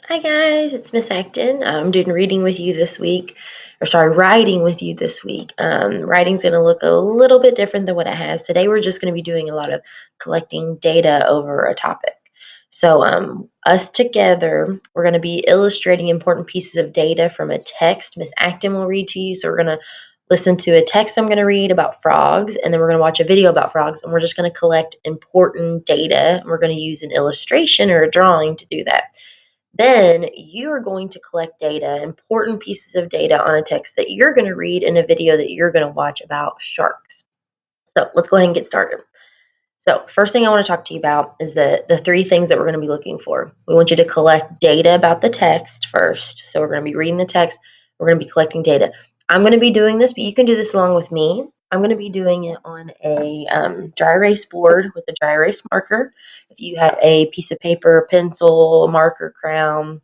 Hi guys, it's Miss Acton. I'm doing reading with you this week, or sorry, writing with you this week. Writing's going to look a little bit different than what it has. Today we're just going to be doing a lot of collecting data over a topic. So us together, we're going to be illustrating important pieces of data from a text Miss Acton will read to you. So we're going to listen to a text I'm going to read about frogs, and then we're going to watch a video about frogs, and we're just going to collect important data. And we're going to use an illustration or a drawing to do that. Then you are going to collect data, important pieces of data on a text that you're going to read in a video that you're going to watch about sharks. So let's go ahead and get started. So first thing I want to talk to you about is the three things that we're going to be looking for. We want you to collect data about the text first. So we're going to be reading the text. We're going to be collecting data. I'm going to be doing this, but you can do this along with me. I'm going to be doing it on a dry erase board with a dry erase marker. If you have a piece of paper, pencil, marker, crayon,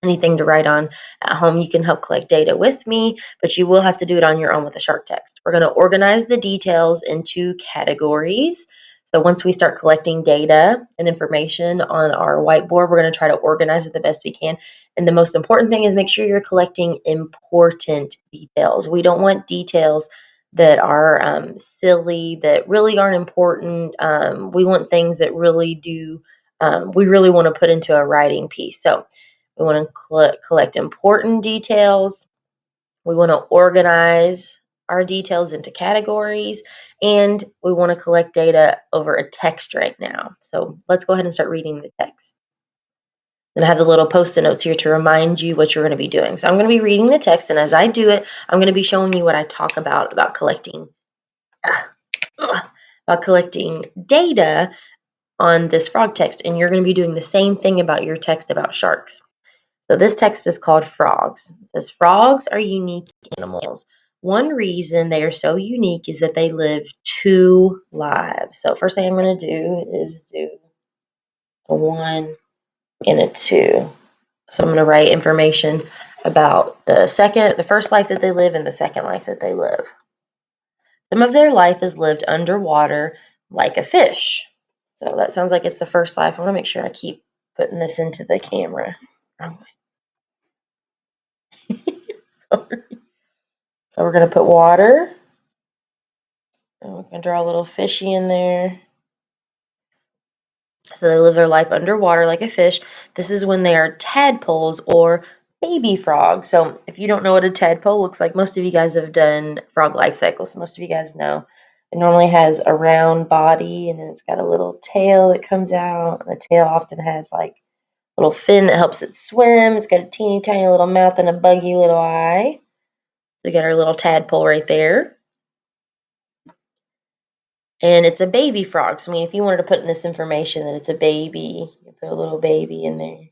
anything to write on at home, you can help collect data with me, but you will have to do it on your own with the shark text. We're going to organize the details into categories. So once we start collecting data and information on our whiteboard, we're going to try to organize it the best we can. And the most important thing is make sure you're collecting important details. We don't want details that are silly, that really aren't important. We want things that really do, we really want to put into a writing piece. So we want to collect important details. We want to organize our details into categories. And we want to collect data over a text right now. So let's go ahead and start reading the text. And I have the little post-it notes here to remind you what you're going to be doing. So I'm going to be reading the text, and as I do it, I'm going to be showing you what I talk about collecting about collecting data on this frog text. And you're going to be doing the same thing about your text about sharks. So this text is called Frogs. It says, frogs are unique animals. One reason they are so unique is that they live two lives. So first thing I'm going to do is do a 1 and a 2. So I'm going to write information about the first life that they live and the second life that they live. Some of their life is lived underwater like a fish. So that sounds like it's the first life. I want to make sure I keep putting this into the camera. Wrong way. Sorry. So we're going to put water. And we can draw a little fishy in there. So they live their life underwater like a fish. This is when they are tadpoles or baby frogs. So if you don't know what a tadpole looks like, most of you guys have done frog life cycle. So most of you guys know it normally has a round body, and then it's got a little tail that comes out. The tail often has like a little fin that helps it swim. It's got a teeny tiny little mouth and a buggy little eye. So we got our little tadpole right there. And it's a baby frog. So, I mean, if you wanted to put in this information that it's a baby, you can put a little baby in there.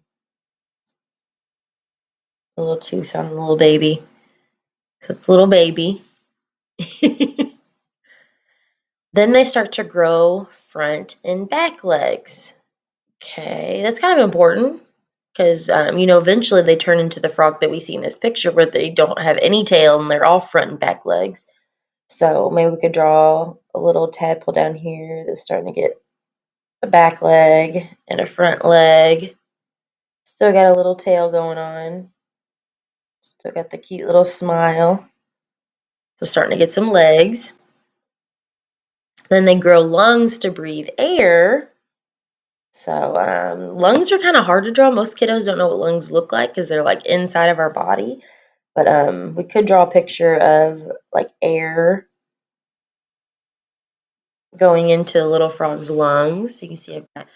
A little tooth on the little baby. So it's a little baby. Then they start to grow front and back legs. Okay, that's kind of important because, eventually they turn into the frog that we see in this picture where they don't have any tail and they're all front and back legs. So maybe we could draw a little tadpole down here that's starting to get a back leg and a front leg. Still got a little tail going on. Still got the cute little smile. So starting to get some legs. Then they grow lungs to breathe air. So lungs are kind of hard to draw. Most kiddos don't know what lungs look like because they're like inside of our body. But we could draw a picture of like air going into the little frog's lungs. So you can see I've got,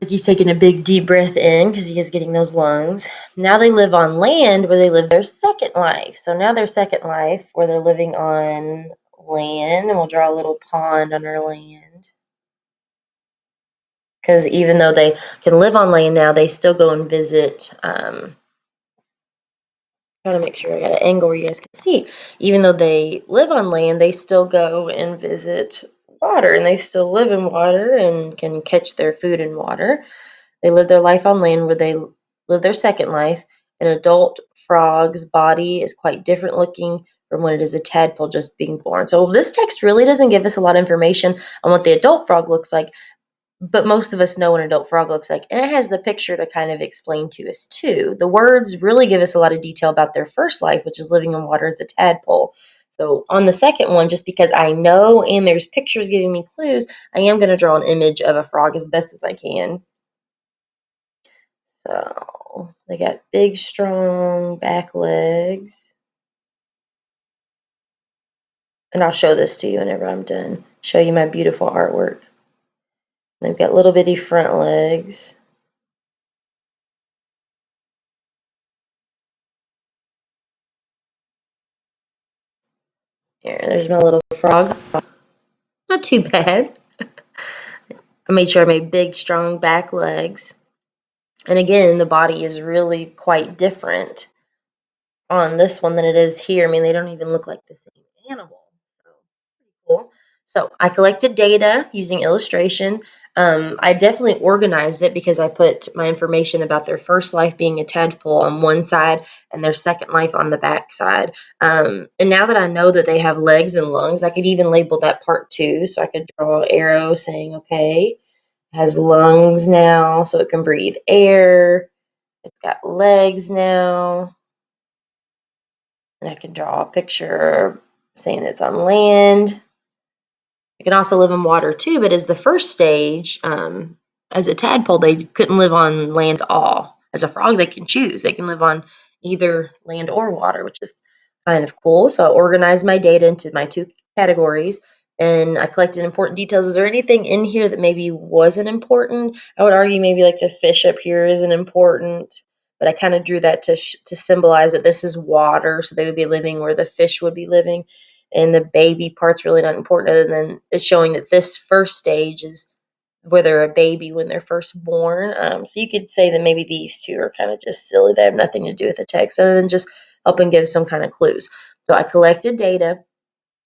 like he's taking a big deep breath in because he is getting those lungs. Now they live on land where they live their second life. So now their second life where they're living on land, and we'll draw a little pond on our land. Because even though they can live on land now, they still go and visit. Trying to make sure I got an angle where you guys can see. Even though they live on land, they still go and visit water, and they still live in water and can catch their food in water. They live their life on land where they live their second life. An adult frog's body is quite different looking from when it is a tadpole just being born. So this text really doesn't give us a lot of information on what the adult frog looks like, but most of us know what an adult frog looks like. And it has the picture to kind of explain to us too. The words really give us a lot of detail about their first life, which is living in water as a tadpole. So on the second one, just because I know and there's pictures giving me clues, I am going to draw an image of a frog as best as I can. So they got big, strong back legs. And I'll show this to you whenever I'm done. Show you my beautiful artwork. They've got little bitty front legs. Here, there's my little frog. Not too bad. I made sure I made big, strong back legs. And again, the body is really quite different on this one than it is here. I mean, they don't even look like the same animal. So, pretty cool. So I collected data using illustration. I definitely organized it because I put my information about their first life being a tadpole on one side and their second life on the back side. And now that I know that they have legs and lungs, I could even label that part two. So I could draw an arrow saying, okay, it has lungs now, so it can breathe air. It's got legs now. And I can draw a picture saying it's on land. It can also live in water too, but as the first stage, as a tadpole, they couldn't live on land at all. As a frog, they can choose. They can live on either land or water, which is kind of cool. So I organized my data into my two categories and I collected important details. Is there anything in here that maybe wasn't important? I would argue maybe like the fish up here isn't important, but I kind of drew that to symbolize that this is water, so they would be living where the fish would be living, and the baby part's really not important, other than it's showing that this first stage is where they're a baby when they're first born. So you could say that maybe these two are kind of just silly. They have nothing to do with the text other than just helping give some kind of clues. So I collected data.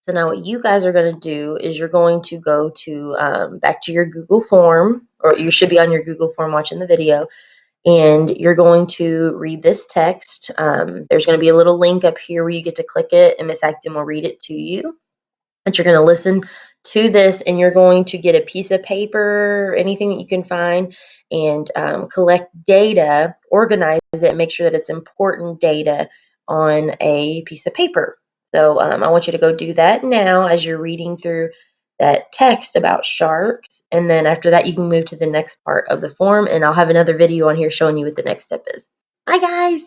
So now what you guys are going to do is you're going to go to back to your Google form, or you should be on your Google form watching the video, and you're going to read this text. There's going to be a little link up here where you get to click it, and Miss Acton will read it to you. But you're going to listen to this, and you're going to get a piece of paper, anything that you can find, and collect data, organize it, make sure that it's important data on a piece of paper. So I want you to go do that now as you're reading through that text about sharks. And then after that, you can move to the next part of the form, and I'll have another video on here showing you what the next step is. Bye, guys.